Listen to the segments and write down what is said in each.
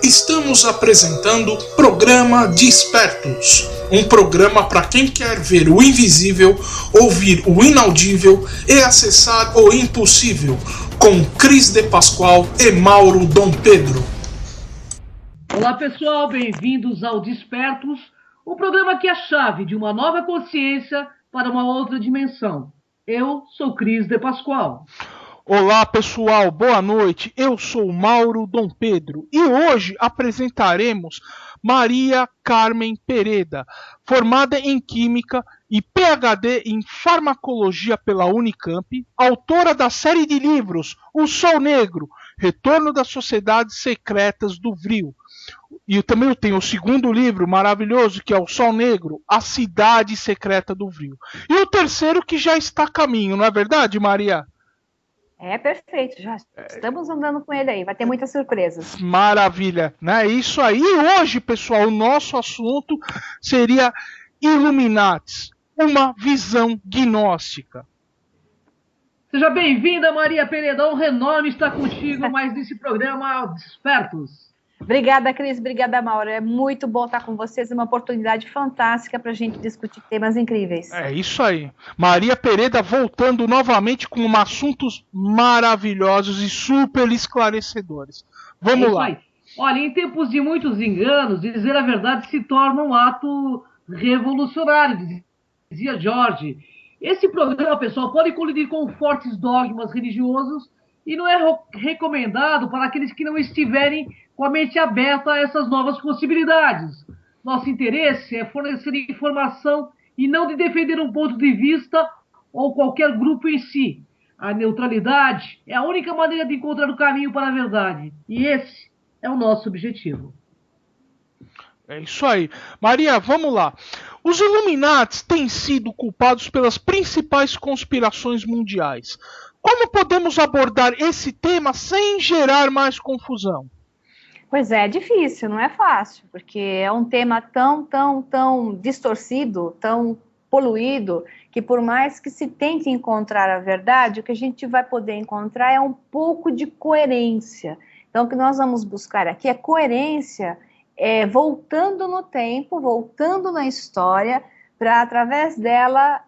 Estamos apresentando Programa Despertos, um programa para quem quer ver o invisível, ouvir o inaudível e acessar o impossível, com Cris de Pascoal e Mauro Dom Pedro. Olá pessoal, bem-vindos ao Despertos, o programa que é a chave de uma nova consciência para uma outra dimensão. Eu sou Cris de Pascoal. Olá pessoal, boa noite, eu sou Mauro Dom Pedro e hoje apresentaremos Maria Carmen Pereda, formada em Química e PhD em Farmacologia pela Unicamp, autora da série de livros O Sol Negro, Retorno das Sociedades Secretas do Vril. E eu também tenho o segundo livro maravilhoso, que é O Sol Negro, A Cidade Secreta do Vril. E o terceiro que já está a caminho, não é verdade, Maria? É perfeito, já estamos andando com ele aí, vai ter muitas surpresas. Maravilha, né? Isso aí. E hoje, pessoal, o nosso assunto seria Illuminatis, uma visão gnóstica. Seja bem-vinda, Maria Pereda, um enorme estar contigo mais nesse programa Despertos. Obrigada, Cris, obrigada, Mauro. É muito bom estar com vocês, é uma oportunidade fantástica para a gente discutir temas incríveis. É isso aí. Maria Pereda voltando novamente com assuntos maravilhosos e super esclarecedores. Vamos lá. Aí. Olha, em tempos de muitos enganos, dizer a verdade se torna um ato revolucionário, dizia George. Esse programa, pessoal, pode colidir com fortes dogmas religiosos e não é recomendado para aqueles que não estiverem com a mente aberta a essas novas possibilidades. Nosso interesse é fornecer informação e não de defender um ponto de vista ou qualquer grupo em si. A neutralidade é a única maneira de encontrar o caminho para a verdade. E esse é o nosso objetivo. É isso aí. Maria, vamos lá. Os Illuminati têm sido culpados pelas principais conspirações mundiais. Como podemos abordar esse tema sem gerar mais confusão? Pois é difícil, não é fácil, porque é um tema tão distorcido, tão poluído, que por mais que se tente encontrar a verdade, o que a gente vai poder encontrar é um pouco de coerência. Então, o que nós vamos buscar aqui é coerência, voltando no tempo, voltando na história, para, através dela,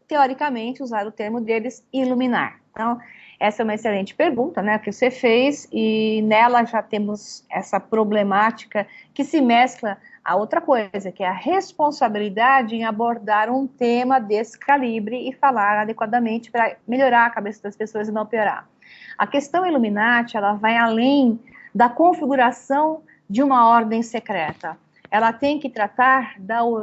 teoricamente, usar o termo deles, iluminar. Então, essa é uma excelente pergunta, né, que você fez, e nela já temos essa problemática que se mescla a outra coisa, que é a responsabilidade em abordar um tema desse calibre e falar adequadamente para melhorar a cabeça das pessoas e não piorar. A questão Illuminati, ela vai além da configuração de uma ordem secreta. Ela tem que tratar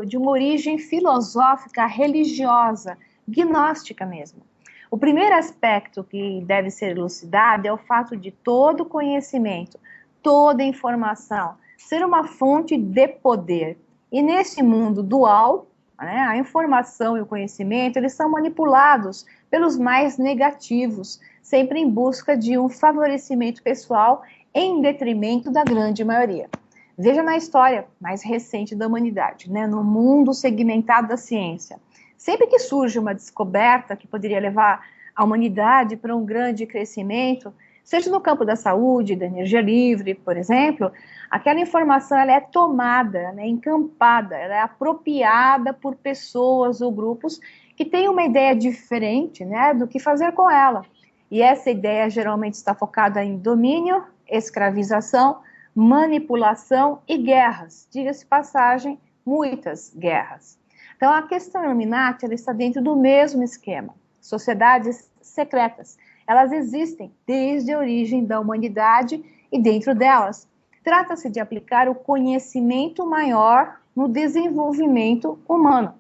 de uma origem filosófica, religiosa, gnóstica mesmo. O primeiro aspecto que deve ser elucidado é o fato de todo conhecimento, toda informação ser uma fonte de poder. E nesse mundo dual, né, a informação e o conhecimento, eles são manipulados pelos mais negativos, sempre em busca de um favorecimento pessoal em detrimento da grande maioria. Veja na história mais recente da humanidade, né, no mundo segmentado da ciência. Sempre que surge uma descoberta que poderia levar a humanidade para um grande crescimento, seja no campo da saúde, da energia livre, por exemplo, aquela informação ela é tomada, ela é encampada, ela é apropriada por pessoas ou grupos que têm uma ideia diferente, né, do que fazer com ela. E essa ideia geralmente está focada em domínio, escravização, manipulação e guerras. Diga-se passagem, muitas guerras. Então, a questão Illuminati, ela está dentro do mesmo esquema. Sociedades secretas, elas existem desde a origem da humanidade e dentro delas. Trata-se de aplicar o conhecimento maior no desenvolvimento humano.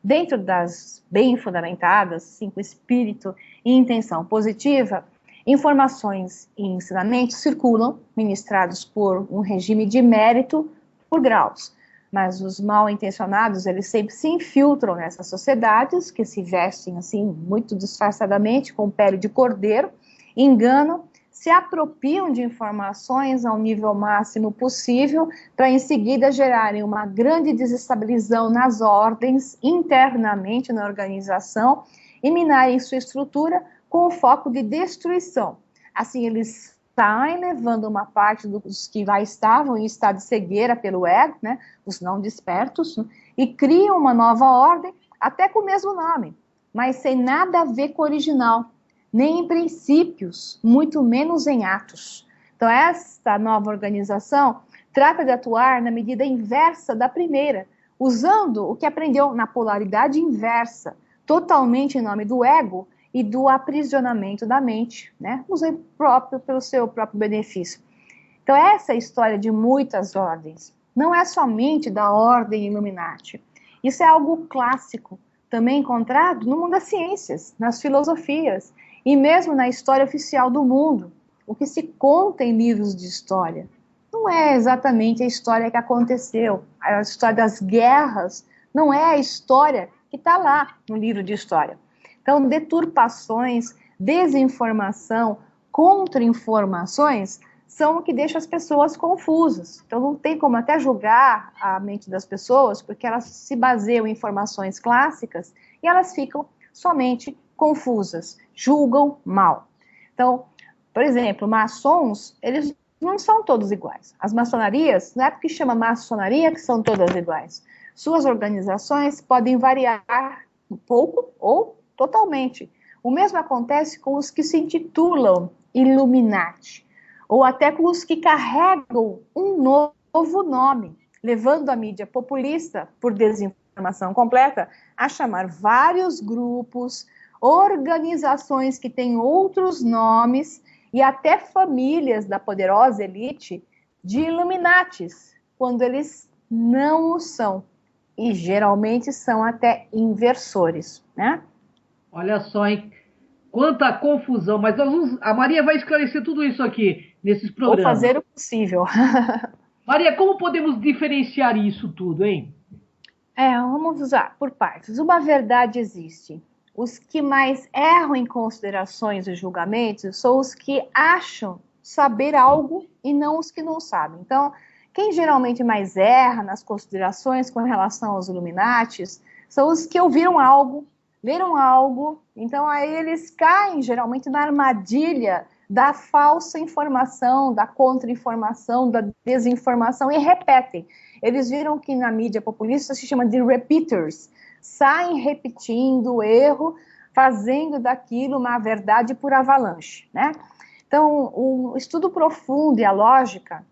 Dentro das bem fundamentadas, sim, com espírito e intenção positiva, informações e ensinamentos circulam, ministrados por um regime de mérito por graus. Mas os mal intencionados, eles sempre se infiltram nessas sociedades, que se vestem assim, muito disfarçadamente, com pele de cordeiro, enganam, se apropriam de informações ao nível máximo possível, para em seguida gerarem uma grande desestabilização nas ordens, internamente na organização, e minarem sua estrutura com o foco de destruição. Assim, eles saem levando uma parte dos que lá estavam em estado de cegueira pelo ego, né, os não despertos, e criam uma nova ordem, até com o mesmo nome, mas sem nada a ver com o original, nem em princípios, muito menos em atos. Então, essa nova organização trata de atuar na medida inversa da primeira, usando o que aprendeu na polaridade inversa, totalmente em nome do ego e do aprisionamento da mente, né? Usando pelo seu próprio benefício. Então, essa é a história de muitas ordens. Não é somente da ordem Illuminati. Isso é algo clássico, também encontrado no mundo das ciências, nas filosofias e mesmo na história oficial do mundo, o que se conta em livros de história. Não é exatamente a história que aconteceu, a história das guerras não é a história que está lá no livro de história. Então, deturpações, desinformação, contra-informações são o que deixa as pessoas confusas. Então, não tem como até julgar a mente das pessoas, porque elas se baseiam em informações clássicas e elas ficam somente confusas, julgam mal. Então, por exemplo, maçons, eles não são todos iguais. As maçonarias, não é porque chama maçonaria que são todas iguais. Suas organizações podem variar um pouco ou totalmente. O mesmo acontece com os que se intitulam Illuminati, ou até com os que carregam um novo nome, levando a mídia populista, por desinformação completa, a chamar vários grupos, organizações que têm outros nomes e até famílias da poderosa elite de Illuminatis, quando eles não o são. E geralmente são até inversores, né? Olha só, hein? Quanta confusão, mas a Maria vai esclarecer tudo isso aqui nesses programas. Vou fazer o possível. Maria, como podemos diferenciar isso tudo, hein? Vamos usar por partes. Uma verdade existe. Os que mais erram em considerações e julgamentos são os que acham saber algo e não os que não sabem. Então, quem geralmente mais erra nas considerações com relação aos Illuminatis são os que ouviram algo, leram algo, então aí eles caem geralmente na armadilha da falsa informação, da contra-informação, da desinformação e repetem. Eles viram que na mídia populista se chama de repeaters, saem repetindo o erro, fazendo daquilo uma verdade por avalanche, né? Então, o estudo profundo e a lógica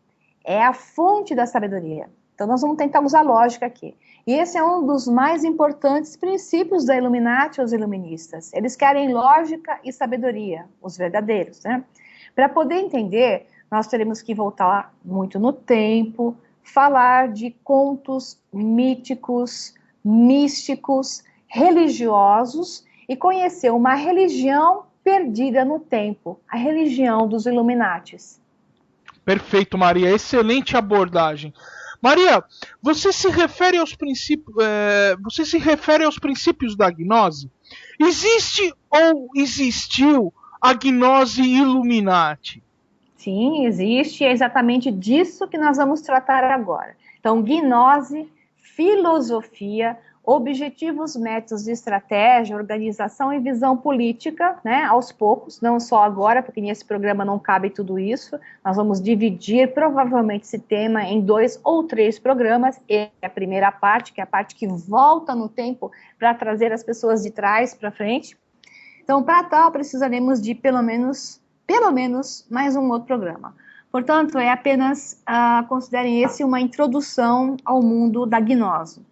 é a fonte da sabedoria. Então, nós vamos tentar usar lógica aqui. E esse é um dos mais importantes princípios da Illuminati, os iluministas. Eles querem lógica e sabedoria, os verdadeiros, né? Para poder entender, nós teremos que voltar muito no tempo, falar de contos míticos, místicos, religiosos e conhecer uma religião perdida no tempo, a religião dos Illuminatis. Perfeito, Maria. Excelente abordagem. Maria, você se refere aos princípios da gnose? Existe ou existiu a gnose Illuminati? Sim, existe, é exatamente disso que nós vamos tratar agora. Então, gnose, filosofia, objetivos, métodos de estratégia, organização e visão política, né, aos poucos, não só agora, porque nesse programa não cabe tudo isso, nós vamos dividir provavelmente esse tema em 2 ou 3 programas, e a primeira parte, que é a parte que volta no tempo para trazer as pessoas de trás para frente. Então, para tal, precisaremos de pelo menos mais um outro programa. Portanto, é apenas, considerem esse uma introdução ao mundo da gnose.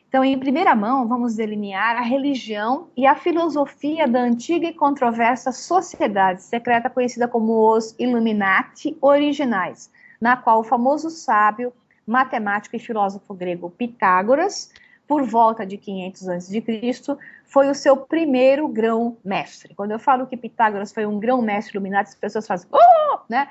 Então, em primeira mão, vamos delinear a religião e a filosofia da antiga e controversa sociedade secreta conhecida como os Illuminati originais, na qual o famoso sábio, matemático e filósofo grego Pitágoras, por volta de 500 a.C., foi o seu primeiro grão-mestre. Quando eu falo que Pitágoras foi um grão-mestre Illuminati, as pessoas fazem, né?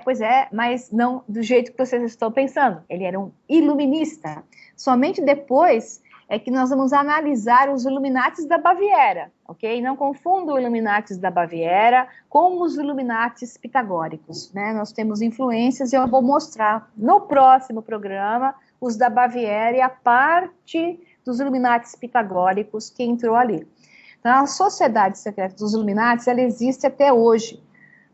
Pois é, mas não do jeito que vocês estão pensando. Ele era um iluminista. Somente depois é que nós vamos analisar os Illuminatis da Baviera, ok? Não confunda os Illuminatis da Baviera com os Illuminatis pitagóricos, né? Nós temos influências e eu vou mostrar no próximo programa os da Baviera e a parte dos Illuminatis pitagóricos que entrou ali. Então, a sociedade secreta dos Illuminatis, ela existe até hoje,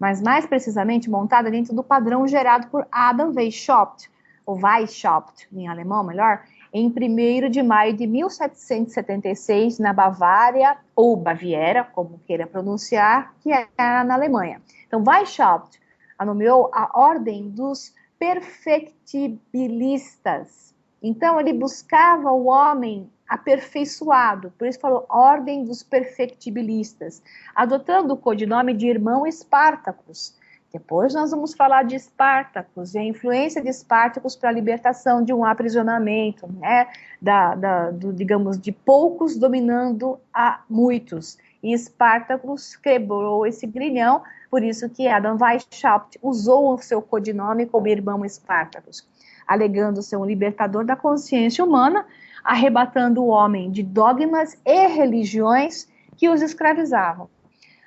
mas mais precisamente montada dentro do padrão gerado por Adam Weishaupt, ou Weishaupt, em alemão, melhor, em 1º de maio de 1776, na Bavária, ou Baviera, como queira pronunciar, que era na Alemanha. Então, Weishaupt nomeou a Ordem dos Perfectibilistas. Então, ele buscava o homem aperfeiçoado, por isso falou Ordem dos Perfectibilistas, adotando o codinome de Irmão Espartacus. Depois nós vamos falar de Espartacus e a influência de Espartacus para a libertação de um aprisionamento, né, digamos, de poucos dominando a muitos. E Espartacus quebrou esse grilhão, por isso que Adam Weishaupt usou o seu codinome como Irmão Espartacus, alegando ser um libertador da consciência humana, arrebatando o homem de dogmas e religiões que os escravizavam.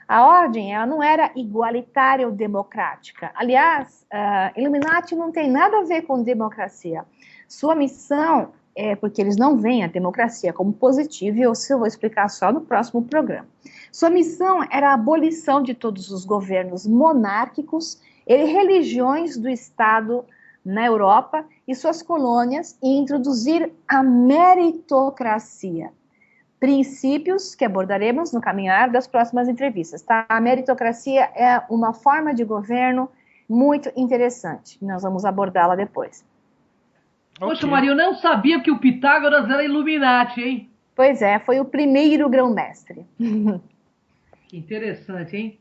A ordem, ela não era igualitária ou democrática. Aliás, Illuminati não tem nada a ver com democracia. Sua missão é, porque eles não veem a democracia como positiva, e eu vou explicar só no próximo programa. Sua missão era a abolição de todos os governos monárquicos e religiões do Estado na Europa e suas colônias e introduzir a meritocracia. Princípios que abordaremos no caminhar das próximas entrevistas, tá? A meritocracia é uma forma de governo muito interessante. Nós vamos abordá-la depois. Poxa, Maria, eu não sabia que o Pitágoras era Illuminati, hein? Pois é, foi o primeiro grão-mestre. Que interessante, hein?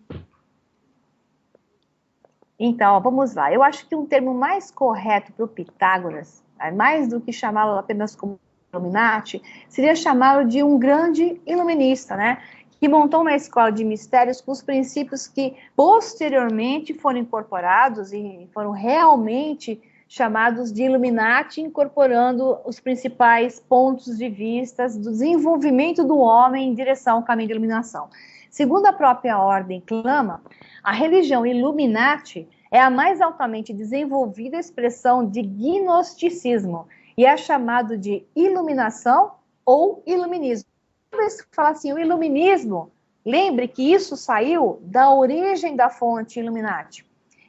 Então, vamos lá. Eu acho que um termo mais correto para o Pitágoras, mais do que chamá-lo apenas como Illuminati, seria chamá-lo de um grande iluminista, né? Que montou uma escola de mistérios com os princípios que posteriormente foram incorporados e foram realmente chamados de Illuminati, incorporando os principais pontos de vista do desenvolvimento do homem em direção ao caminho de iluminação. Segundo a própria ordem clama, a religião Illuminati é a mais altamente desenvolvida expressão de gnosticismo e é chamado de iluminação ou iluminismo. Toda vez que fala assim, o iluminismo, lembre que isso saiu da origem da fonte Illuminati.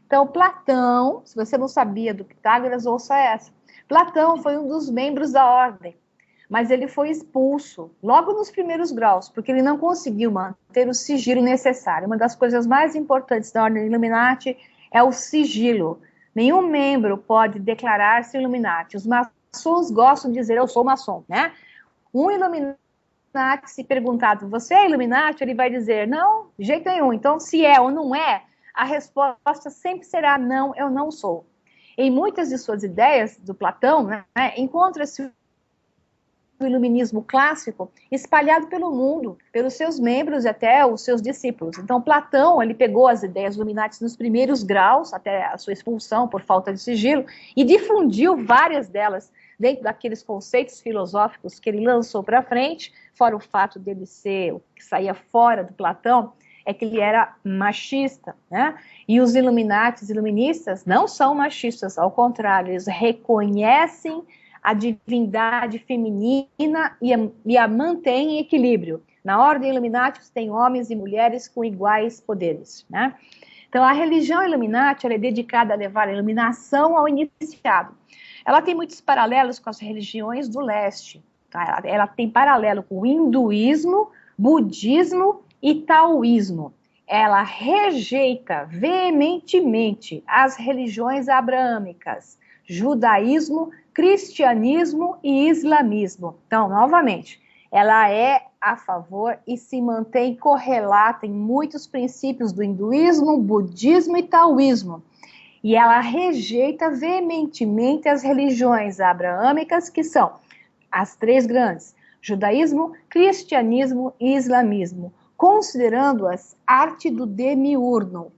Então, Platão, se você não sabia do Pitágoras, ouça essa. Platão foi um dos membros da ordem, mas ele foi expulso logo nos primeiros graus, porque ele não conseguiu manter o sigilo necessário. Uma das coisas mais importantes da ordem Illuminati é o sigilo. Nenhum membro pode declarar-se Illuminati. Os maçons gostam de dizer, eu sou maçom, né? Um Illuminati, se perguntado, você é Illuminati? Ele vai dizer, não, de jeito nenhum. Então, se é ou não é, a resposta sempre será não, eu não sou. Em muitas de suas ideias, do Platão, né, encontra-se o iluminismo clássico espalhado pelo mundo, pelos seus membros e até os seus discípulos. Então, Platão, ele pegou as ideias Illuminati nos primeiros graus, até a sua expulsão por falta de sigilo, e difundiu várias delas dentro daqueles conceitos filosóficos que ele lançou para frente, fora o fato dele ser o que saía fora do Platão, é que ele era machista, né? E os Illuminatis, iluministas, não são machistas, ao contrário, eles reconhecem a divindade feminina e a mantêm em equilíbrio. Na ordem Illuminati tem homens e mulheres com iguais poderes, né? Então, a religião Illuminati ela é dedicada a levar a iluminação ao iniciado. Ela tem muitos paralelos com as religiões do leste, tá? Ela tem paralelo com o hinduísmo, budismo e taoísmo. Ela rejeita veementemente as religiões abraâmicas, judaísmo, cristianismo e islamismo. Então, novamente, ela é a favor e se mantém correlata em muitos princípios do hinduísmo, budismo e taoísmo. E ela rejeita veementemente as religiões abraâmicas, que são as três grandes, judaísmo, cristianismo e islamismo, considerando-as arte do demiurgo,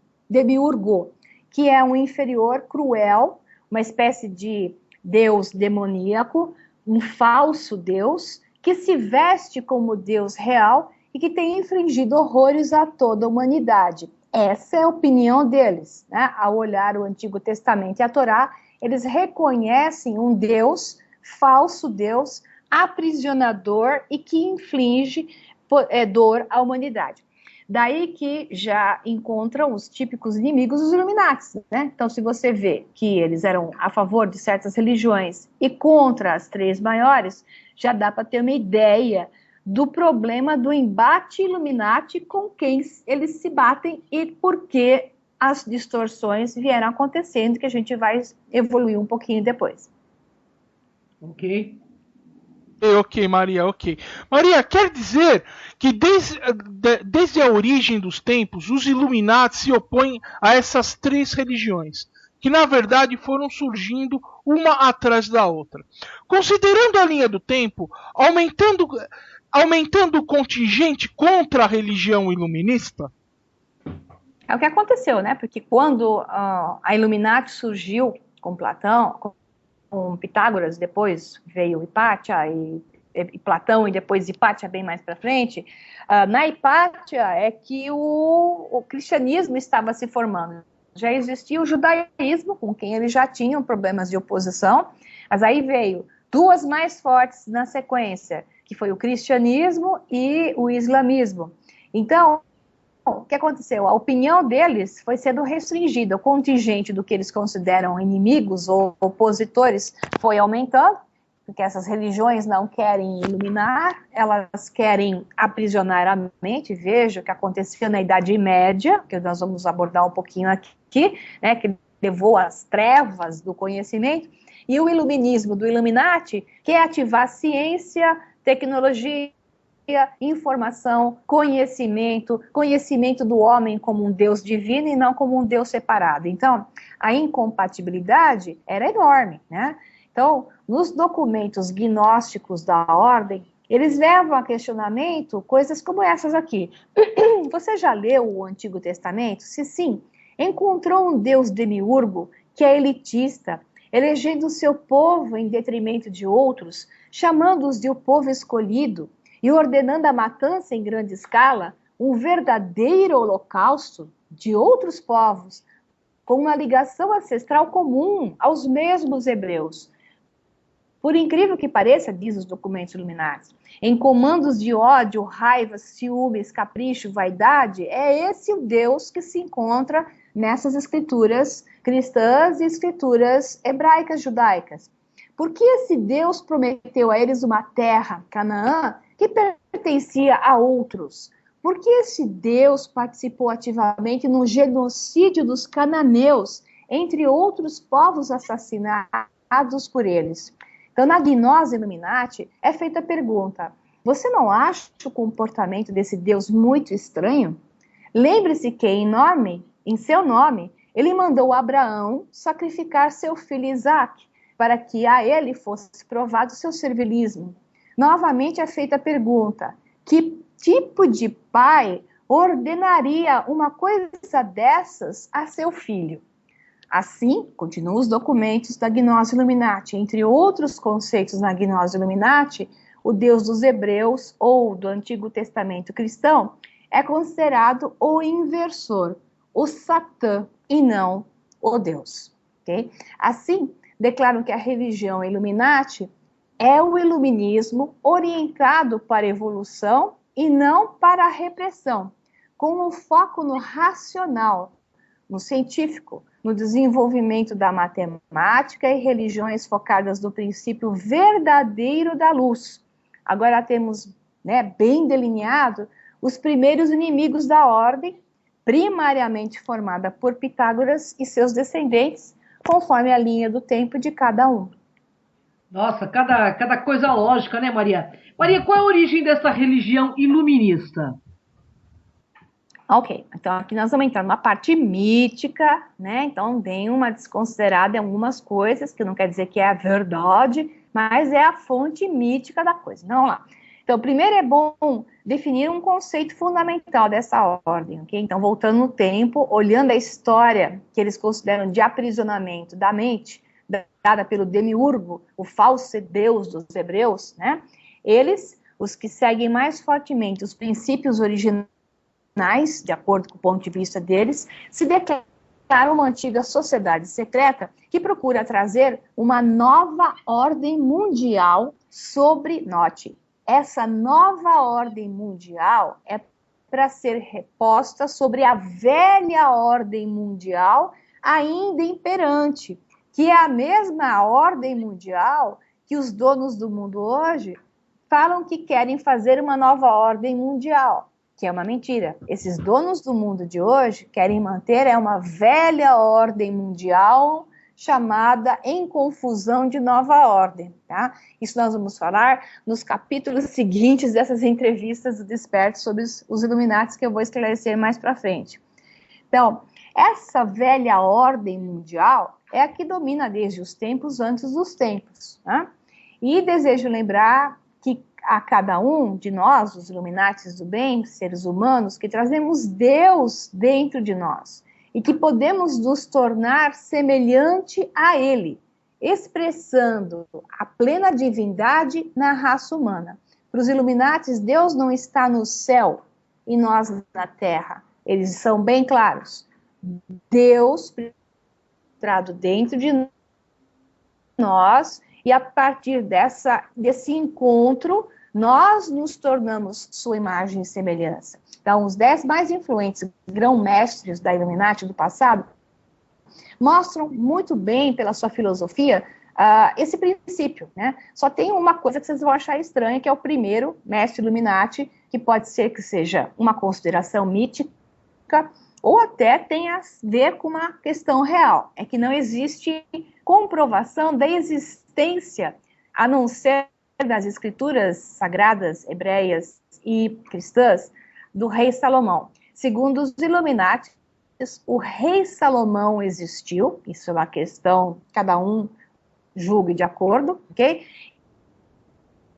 que é um inferior cruel, uma espécie de deus demoníaco, um falso deus, que se veste como deus real e que tem infligido horrores a toda a humanidade. Essa é a opinião deles, né? Ao olhar o Antigo Testamento e a Torá, eles reconhecem um deus, falso deus, aprisionador e que inflige dor à humanidade. Daí que já encontram os típicos inimigos dos Illuminati, né? Então, se você vê que eles eram a favor de certas religiões e contra as três maiores, já dá para ter uma ideia do problema do embate Illuminati com quem eles se batem e por que as distorções vieram acontecendo, que a gente vai evoluir um pouquinho depois. Ok. Ok, Maria, ok. Maria, quer dizer que desde a origem dos tempos, os Illuminati se opõem a essas três religiões, que na verdade foram surgindo uma atrás da outra. Considerando a linha do tempo, aumentando o contingente contra a religião iluminista? É o que aconteceu, né? Porque quando a Illuminati surgiu com Platão, com Pitágoras, depois veio Hipátia e Platão, e depois Hipátia bem mais para frente, na Hipátia é que o cristianismo estava se formando. Já existia o judaísmo, com quem eles já tinham problemas de oposição, mas aí veio duas mais fortes na sequência, que foi o cristianismo e o islamismo. Então, o que aconteceu? A opinião deles foi sendo restringida, o contingente do que eles consideram inimigos ou opositores foi aumentando, porque essas religiões não querem iluminar, elas querem aprisionar a mente. Veja o que acontecia na Idade Média, que nós vamos abordar um pouquinho aqui, né, que levou às trevas do conhecimento, e o iluminismo do Illuminati quer ativar ciência, tecnologia, informação, conhecimento do homem como um Deus divino e não como um Deus separado. Então, a incompatibilidade era enorme, né? Então, nos documentos gnósticos da ordem, eles levam a questionamento coisas como essas aqui. Você já leu o Antigo Testamento? Se sim, encontrou um Deus demiurgo que é elitista, elegendo o seu povo em detrimento de outros, chamando-os de o povo escolhido, e ordenando a matança em grande escala, um verdadeiro holocausto de outros povos, com uma ligação ancestral comum aos mesmos hebreus. Por incrível que pareça, diz os documentos iluminados, em comandos de ódio, raiva, ciúmes, capricho, vaidade, é esse o Deus que se encontra nessas escrituras cristãs e escrituras hebraicas, judaicas. Porque esse Deus prometeu a eles uma terra, Canaã, que pertencia a outros? Porque esse Deus participou ativamente no genocídio dos cananeus, entre outros povos assassinados por eles? Então, na gnose Illuminati, é feita a pergunta: você não acha o comportamento desse Deus muito estranho? Lembre-se que, em seu nome, ele mandou Abraão sacrificar seu filho Isaque, para que a ele fosse provado seu servilismo. Novamente é feita a pergunta: que tipo de pai ordenaria uma coisa dessas a seu filho? Assim, continuam os documentos da Gnose Illuminati. Entre outros conceitos na Gnose Illuminati, o Deus dos Hebreus, ou do Antigo Testamento cristão, é considerado o inversor, o Satã, e não o Deus. Okay? Assim, declaram que a religião Illuminati é o iluminismo orientado para a evolução e não para a repressão, com um foco no racional, no científico, no desenvolvimento da matemática e religiões focadas no princípio verdadeiro da luz. Agora temos, bem delineado os primeiros inimigos da ordem, primariamente formada por Pitágoras e seus descendentes, conforme a linha do tempo de cada um. Nossa, cada coisa lógica, né, Maria? Maria, qual é a origem dessa religião iluminista? Ok, então aqui nós vamos entrar numa parte mítica, né? Então tem uma desconsiderada em algumas coisas, que não quer dizer que é a verdade, mas é a fonte mítica da coisa. Então, vamos lá. Então, primeiro é bom definir um conceito fundamental dessa ordem, ok? Então, voltando no tempo, olhando a história que eles consideram de aprisionamento da mente, dada pelo demiurgo, o falso deus dos hebreus, né? Eles, os que seguem mais fortemente os princípios originais, de acordo com o ponto de vista deles, se declaram uma antiga sociedade secreta que procura trazer uma nova ordem mundial sobre, note, essa nova ordem mundial é para ser reposta sobre a velha ordem mundial ainda imperante, que é a mesma ordem mundial que os donos do mundo hoje falam que querem fazer uma nova ordem mundial, que é uma mentira. Esses donos do mundo de hoje querem manter uma velha ordem mundial chamada em confusão de nova ordem, tá? Isso nós vamos falar nos capítulos seguintes dessas entrevistas do Desperto sobre os Illuminati, que eu vou esclarecer mais para frente. Então, essa velha ordem mundial é a que domina desde os tempos antes dos tempos, tá? E desejo lembrar que a cada um de nós, os Illuminatis do bem, seres humanos, que trazemos Deus dentro de nós, e que podemos nos tornar semelhante a Ele, expressando a plena divindade na raça humana. Para os Illuminatis, Deus não está no céu e nós na terra. Eles são bem claros. Deus entrado dentro de nós, e a partir desse encontro, nós nos tornamos sua imagem e semelhança. Então, os 10 mais influentes grão-mestres da Illuminati do passado mostram muito bem, pela sua filosofia, esse princípio, né? Só tem uma coisa que vocês vão achar estranha, que é o primeiro mestre Illuminati, que pode ser que seja uma consideração mítica, ou até tenha a ver com uma questão real. É que não existe comprovação da existência, a não ser das escrituras sagradas hebreias e cristãs, do rei Salomão. Segundo os Illuminati, o rei Salomão existiu, isso é uma questão, cada um julgue de acordo, ok?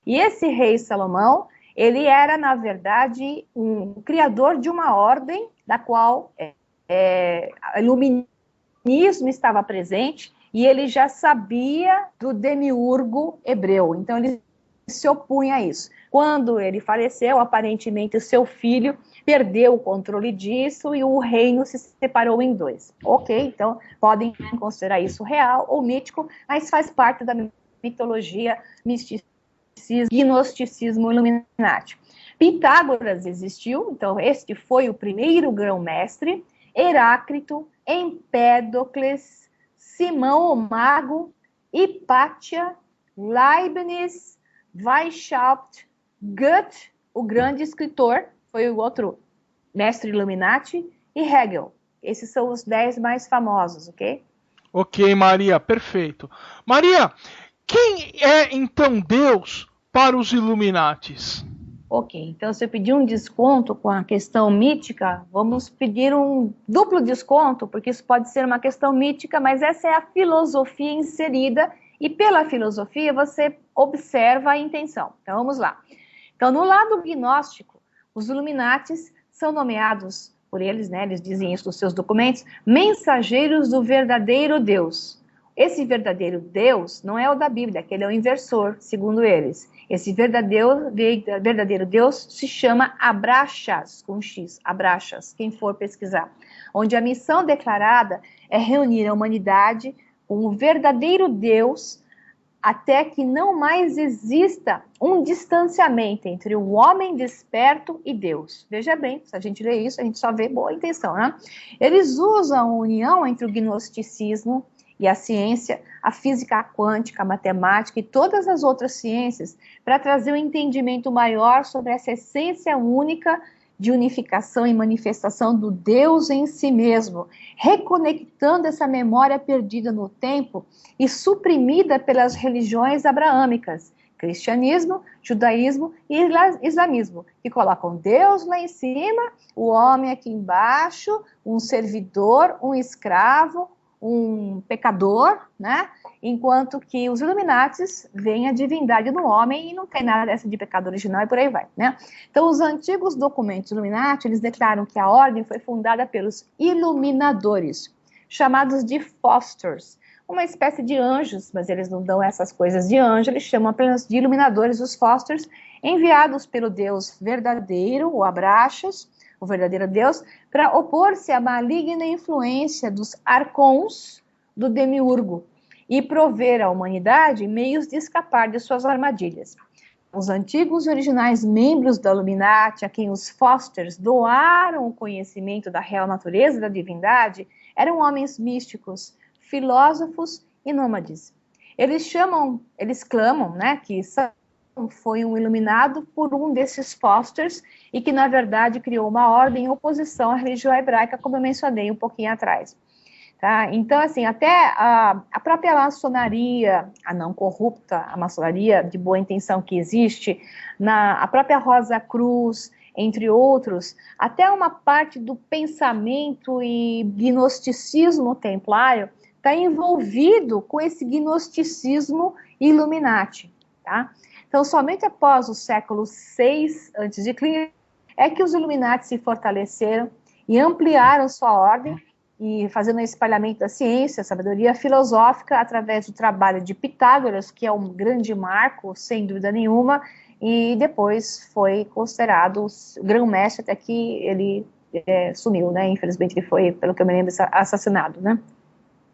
E esse rei Salomão, ele era, na verdade, um criador de uma ordem da qual o iluminismo estava presente, e ele já sabia do demiurgo hebreu, então ele se opunha a isso. Quando ele faleceu, aparentemente o seu filho perdeu o controle disso e o reino se separou em 2. Ok, então podem considerar isso real ou mítico, mas faz parte da mitologia, misticismo, gnosticismo Illuminati. Pitágoras existiu, então este foi o primeiro grão-mestre, Heráclito, Empédocles, Simão o Mago, Hipátia, Leibniz, Weishaupt, Goethe, o grande escritor, foi o outro mestre Illuminati, e Hegel. Esses são os 10 mais famosos, ok? Ok, Maria, perfeito. Maria, quem é então Deus para os Illuminatis? Ok, então se eu pedir um desconto com a questão mítica, vamos pedir um duplo desconto, porque isso pode ser uma questão mítica, mas essa é a filosofia inserida, e pela filosofia você observa a intenção. Então vamos lá. Então no lado gnóstico, os Illuminatis são nomeados por eles, né, eles dizem isso nos seus documentos, mensageiros do verdadeiro Deus. Esse verdadeiro Deus não é o da Bíblia, que ele é o inversor, segundo eles. Esse verdadeiro Deus se chama Abraxas, com X, Abraxas, quem for pesquisar. Onde a missão declarada é reunir a humanidade com o verdadeiro Deus até que não mais exista um distanciamento entre o homem desperto e Deus. Veja bem, se a gente lê isso, a gente só vê boa intenção, né? Eles usam a união entre o gnosticismo e a ciência, a física quântica, a matemática e todas as outras ciências para trazer um entendimento maior sobre essa essência única de unificação e manifestação do Deus em si mesmo, reconectando essa memória perdida no tempo e suprimida pelas religiões abraâmicas, cristianismo, judaísmo e islamismo, que colocam Deus lá em cima, o homem aqui embaixo, um servidor, um escravo, um pecador, né? Enquanto que os Illuminatis veem a divindade do homem e não tem nada dessa de pecado original e por aí vai, né? Então, os antigos documentos Illuminati, eles declaram que a ordem foi fundada pelos iluminadores, chamados de Fosters, uma espécie de anjos, mas eles não dão essas coisas de anjo, eles chamam apenas de iluminadores, os Fosters, enviados pelo Deus verdadeiro, o Abraxas, o verdadeiro Deus, para opor-se à maligna influência dos arcons do demiurgo e prover à humanidade meios de escapar de suas armadilhas. Os antigos e originais membros da Illuminati, a quem os Fosters doaram o conhecimento da real natureza da divindade, eram homens místicos, filósofos e nômades. Eles clamam, né, que foi um iluminado por um desses Fosters e que, na verdade, criou uma ordem em oposição à religião hebraica, como eu mencionei um pouquinho atrás. Tá? Então, assim, até a própria maçonaria, a não corrupta, a maçonaria de boa intenção que existe, a própria Rosa Cruz, entre outros, até uma parte do pensamento e gnosticismo templário está envolvido com esse gnosticismo Illuminati, tá? Então, somente após o século VI a.C. é que os Illuminati se fortaleceram e ampliaram sua ordem, e fazendo o espalhamento da ciência, sabedoria filosófica, através do trabalho de Pitágoras, que é um grande marco, sem dúvida nenhuma, e depois foi considerado o grão-mestre, até que ele sumiu, né? Infelizmente ele foi, pelo que eu me lembro, assassinado, né?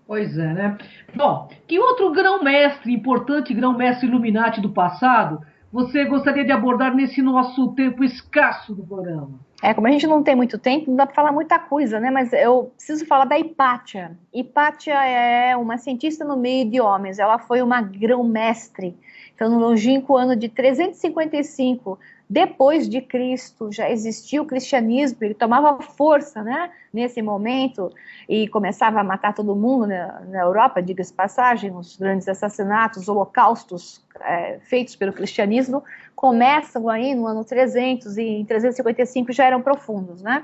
Pois é, né? Bom, que outro grão-mestre, importante grão-mestre Illuminati do passado, você gostaria de abordar nesse nosso tempo escasso do programa? Como a gente não tem muito tempo, não dá para falar muita coisa, né? Mas eu preciso falar da Hipátia. Hipátia é uma cientista no meio de homens, ela foi uma grão-mestre. Então, no longínquo ano de 355 depois de Cristo, já existia o cristianismo, ele tomava força, né, nesse momento, e começava a matar todo mundo, né, na Europa, diga-se passagem, os grandes assassinatos, os holocaustos feitos pelo cristianismo, começam aí no ano 300, e em 355 já eram profundos, né.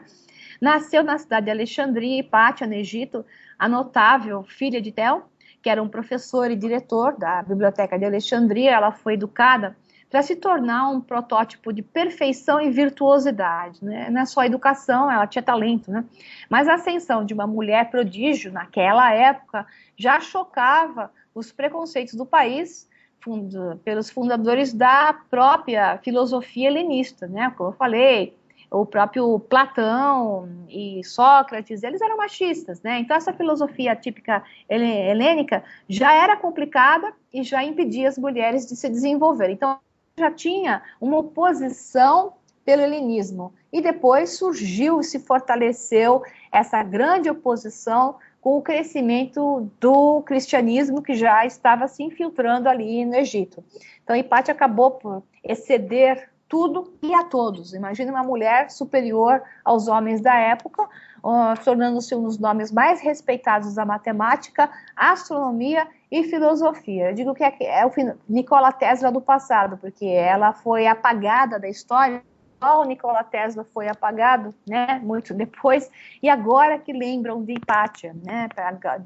Nasceu na cidade de Alexandria, Hipátia, no Egito, a notável filha de Tel, que era um professor e diretor da Biblioteca de Alexandria. Ela foi educada para se tornar um protótipo de perfeição e virtuosidade, né? Não é só educação, ela tinha talento, né? Mas a ascensão de uma mulher prodígio naquela época já chocava os preconceitos do país pelos fundadores da própria filosofia helenista, né? Como eu falei, o próprio Platão e Sócrates, eles eram machistas, né? Então essa filosofia típica helênica já era complicada e já impedia as mulheres de se desenvolver. Então já tinha uma oposição pelo helenismo. E depois surgiu e se fortaleceu essa grande oposição com o crescimento do cristianismo que já estava se infiltrando ali no Egito. Então Hipátia acabou por exceder tudo e a todos. Imagina uma mulher superior aos homens da época, tornando-se um dos nomes mais respeitados da matemática, astronomia e filosofia. Eu digo que é o Nikola Tesla do passado, porque ela foi apagada da história. O Nikola Tesla foi apagado, né, muito depois, e agora que lembram de Hipátia, né,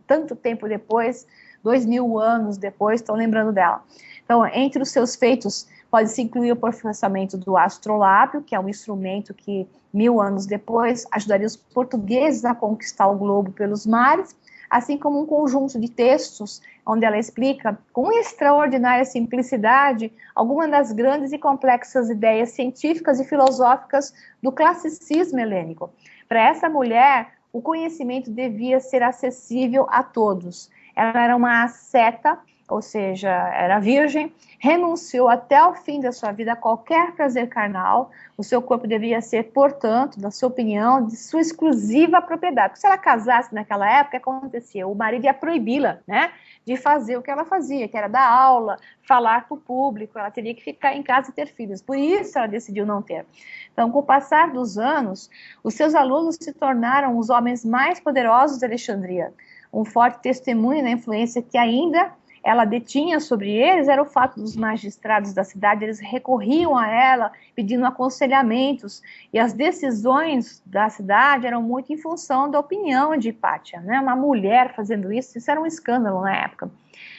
tanto tempo depois, 2000 anos depois, estão lembrando dela. Então, entre os seus feitos, pode-se incluir o aperfeiçoamento do astrolábio, que é um instrumento que, 1000 anos depois, ajudaria os portugueses a conquistar o globo pelos mares, assim como um conjunto de textos onde ela explica, com extraordinária simplicidade, algumas das grandes e complexas ideias científicas e filosóficas do classicismo helênico. Para essa mulher, o conhecimento devia ser acessível a todos. Ela era uma asceta, ou seja, era virgem, renunciou até o fim da sua vida a qualquer prazer carnal, o seu corpo devia ser, portanto, na sua opinião, de sua exclusiva propriedade. Porque se ela casasse naquela época, o que acontecia? O marido ia proibi-la, né, de fazer o que ela fazia, que era dar aula, falar para o público, ela teria que ficar em casa e ter filhos. Por isso ela decidiu não ter. Então, com o passar dos anos, os seus alunos se tornaram os homens mais poderosos de Alexandria. Um forte testemunho da influência que ainda ela detinha sobre eles era o fato dos magistrados da cidade, eles recorriam a ela pedindo aconselhamentos, e as decisões da cidade eram muito em função da opinião de Hipátia, né? Uma mulher fazendo isso era um escândalo na época.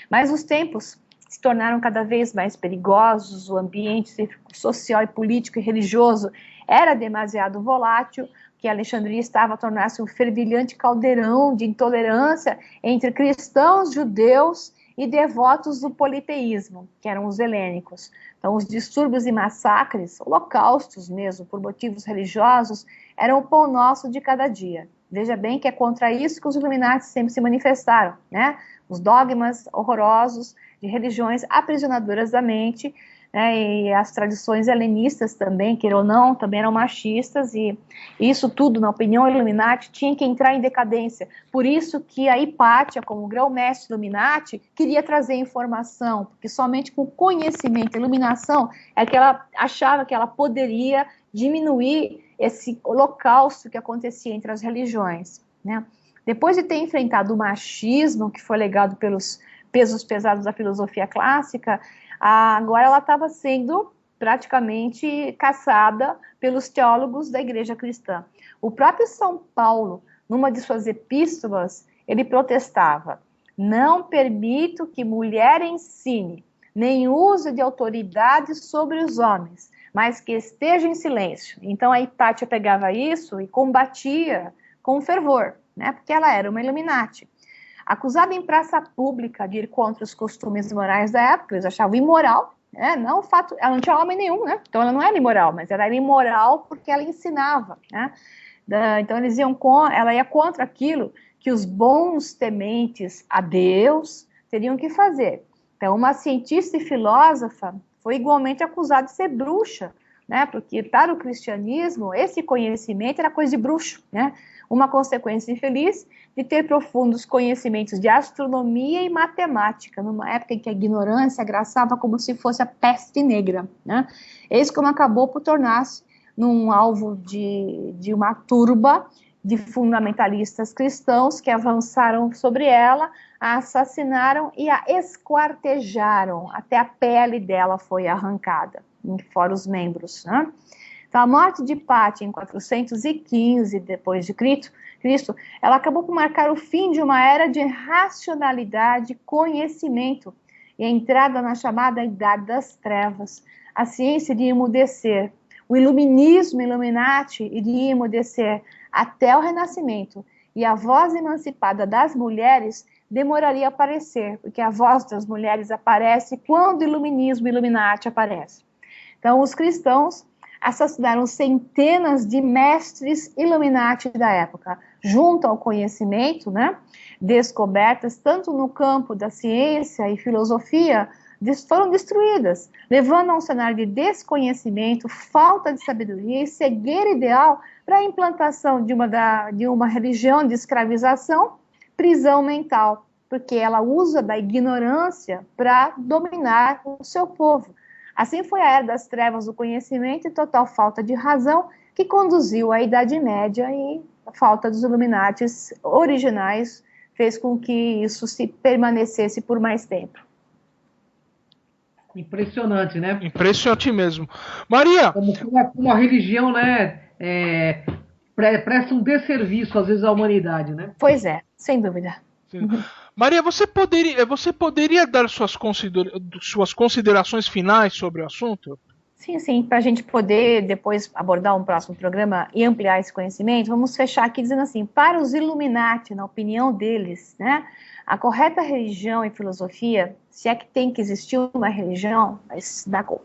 Mas os tempos se tornaram cada vez mais perigosos, o ambiente social e político e religioso era demasiado volátil, que Alexandria estava a tornar-se um fervilhante caldeirão de intolerância entre cristãos, judeus e devotos do politeísmo, que eram os helênicos. Então, os distúrbios e massacres, holocaustos mesmo, por motivos religiosos, eram o pão nosso de cada dia. Veja bem que é contra isso que os Illuminati sempre se manifestaram, né? Os dogmas horrorosos de religiões aprisionadoras da mente, né, e as tradições helenistas também, queira ou não, também eram machistas, e isso tudo, na opinião Illuminati, tinha que entrar em decadência. Por isso que a Hipátia, como grão-mestre Illuminati, queria trazer informação, porque somente com conhecimento, iluminação, é que ela achava que ela poderia diminuir esse holocausto que acontecia entre as religiões, né? Depois de ter enfrentado o machismo, que foi legado pelos pesos pesados da filosofia clássica, agora ela estava sendo praticamente caçada pelos teólogos da igreja cristã. O próprio São Paulo, numa de suas epístolas, ele protestava: não permito que mulher ensine, nem use de autoridade sobre os homens, mas que esteja em silêncio. Então a Hipátia pegava isso e combatia com fervor, né, porque ela era uma Illuminati. Acusada em praça pública de ir contra os costumes morais da época, eles achavam imoral, né? Não o fato, ela não tinha homem nenhum, né? Então ela não era imoral, mas ela era imoral porque ela ensinava, né? Então ela ia contra aquilo que os bons tementes a Deus teriam que fazer. Então uma cientista e filósofa foi igualmente acusada de ser bruxa, né? Porque para o cristianismo esse conhecimento era coisa de bruxo, né? Uma consequência infeliz de ter profundos conhecimentos de astronomia e matemática, numa época em que a ignorância agraçava como se fosse a peste negra, né? Eis como acabou por tornar-se num alvo de uma turba de fundamentalistas cristãos que avançaram sobre ela, a assassinaram e a esquartejaram, até a pele dela foi arrancada, fora os membros, né? Então, a morte de Hipátia em 415 depois de Cristo, ela acabou por marcar o fim de uma era de racionalidade e conhecimento e a entrada na chamada Idade das Trevas. A ciência iria emudecer, o iluminismo, Illuminati, iria emudecer até o Renascimento, e a voz emancipada das mulheres demoraria a aparecer, porque a voz das mulheres aparece quando o iluminismo, Illuminati aparece. Então, os cristãos assassinaram centenas de mestres Illuminati da época, junto ao conhecimento, né, descobertas tanto no campo da ciência e filosofia foram destruídas, levando a um cenário de desconhecimento, falta de sabedoria e cegueira ideal para a implantação de uma religião de escravização, prisão mental, porque ela usa da ignorância para dominar o seu povo. Assim foi a era das trevas do conhecimento e total falta de razão que conduziu à Idade Média, e a falta dos Illuminatis originais fez com que isso se permanecesse por mais tempo. Impressionante, né? Impressionante mesmo. Maria! Como a religião, né, presta um desserviço, às vezes, à humanidade, né? Pois é, sem dúvida. Maria, você poderia dar suas considerações finais sobre o assunto? Sim, para a gente poder depois abordar um próximo programa e ampliar esse conhecimento, vamos fechar aqui dizendo assim: para os Illuminati, na opinião deles, né, a correta religião e filosofia, se é que tem que existir uma religião,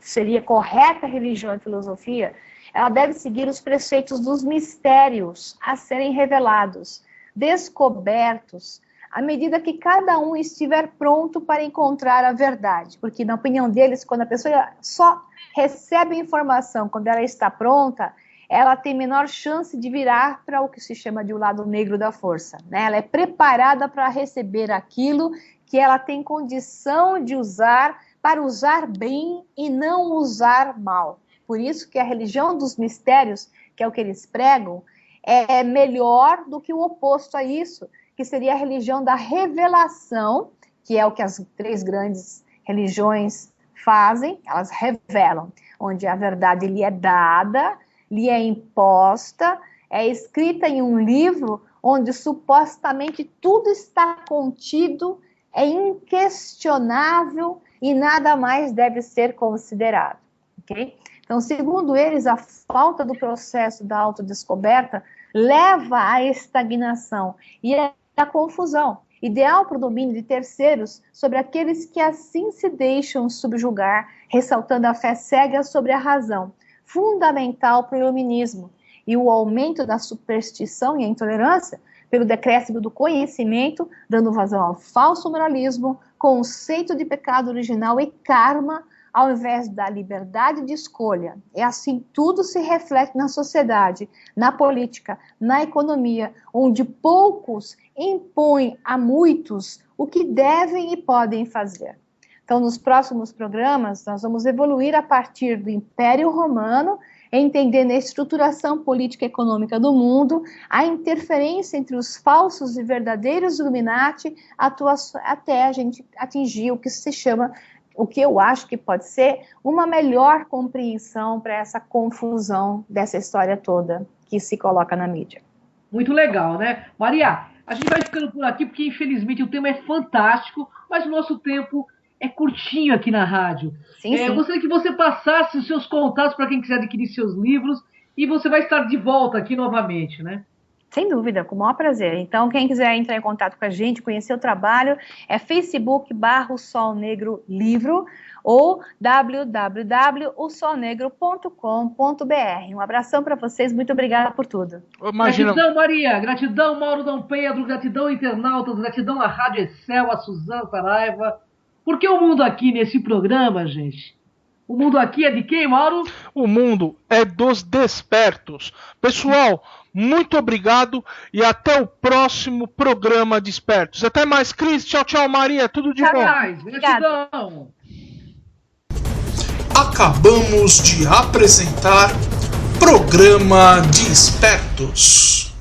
seria correta religião e filosofia, ela deve seguir os preceitos dos mistérios a serem revelados, descobertos, à medida que cada um estiver pronto para encontrar a verdade. Porque, na opinião deles, quando a pessoa só recebe informação quando ela está pronta, ela tem menor chance de virar para o que se chama de o lado negro da força, né? Ela é preparada para receber aquilo que ela tem condição de usar, para usar bem e não usar mal. Por isso que a religião dos mistérios, que é o que eles pregam, é melhor do que o oposto a isso, que seria a religião da revelação, que é o que as três grandes religiões fazem, elas revelam, onde a verdade lhe é dada, lhe é imposta, é escrita em um livro onde supostamente tudo está contido, é inquestionável e nada mais deve ser considerado, ok? Então, segundo eles, a falta do processo da autodescoberta leva à estagnação e à confusão, ideal para o domínio de terceiros sobre aqueles que assim se deixam subjugar, ressaltando a fé cega sobre a razão, fundamental para o iluminismo, e o aumento da superstição e a intolerância pelo decréscimo do conhecimento, dando vazão ao falso moralismo, conceito de pecado original e karma, ao invés da liberdade de escolha. É assim, tudo se reflete na sociedade, na política, na economia, onde poucos impõem a muitos o que devem e podem fazer. Então, nos próximos programas, nós vamos evoluir a partir do Império Romano, entendendo a estruturação política e econômica do mundo, a interferência entre os falsos e verdadeiros Illuminati, até a gente atingir o que se chama, o que eu acho que pode ser uma melhor compreensão para essa confusão dessa história toda que se coloca na mídia. Muito legal, né? Maria, a gente vai ficando por aqui porque, infelizmente, o tema é fantástico, mas o nosso tempo é curtinho aqui na rádio. Sim, sim. Eu gostaria que você passasse os seus contatos para quem quiser adquirir seus livros e você vai estar de volta aqui novamente, né? Sem dúvida, com o maior prazer. Então, quem quiser entrar em contato com a gente, conhecer o trabalho, é facebook.com/solnegrolivro ou www.osolnegro.com.br. Um abração para vocês, muito obrigada por tudo. Imagina... Gratidão, Maria, gratidão, Mauro Dom Pedro, gratidão, internautas, gratidão à Rádio Excel, a Suzana Saraiva. Porque o mundo aqui nesse programa, gente, o mundo aqui é de quem, Mauro? O mundo é dos despertos. Pessoal, muito obrigado e até o próximo programa Despertos. Até mais, Cris. Tchau, tchau, Maria. Tudo de bom. Até mais. Gratidão. Acabamos de apresentar Programa Despertos.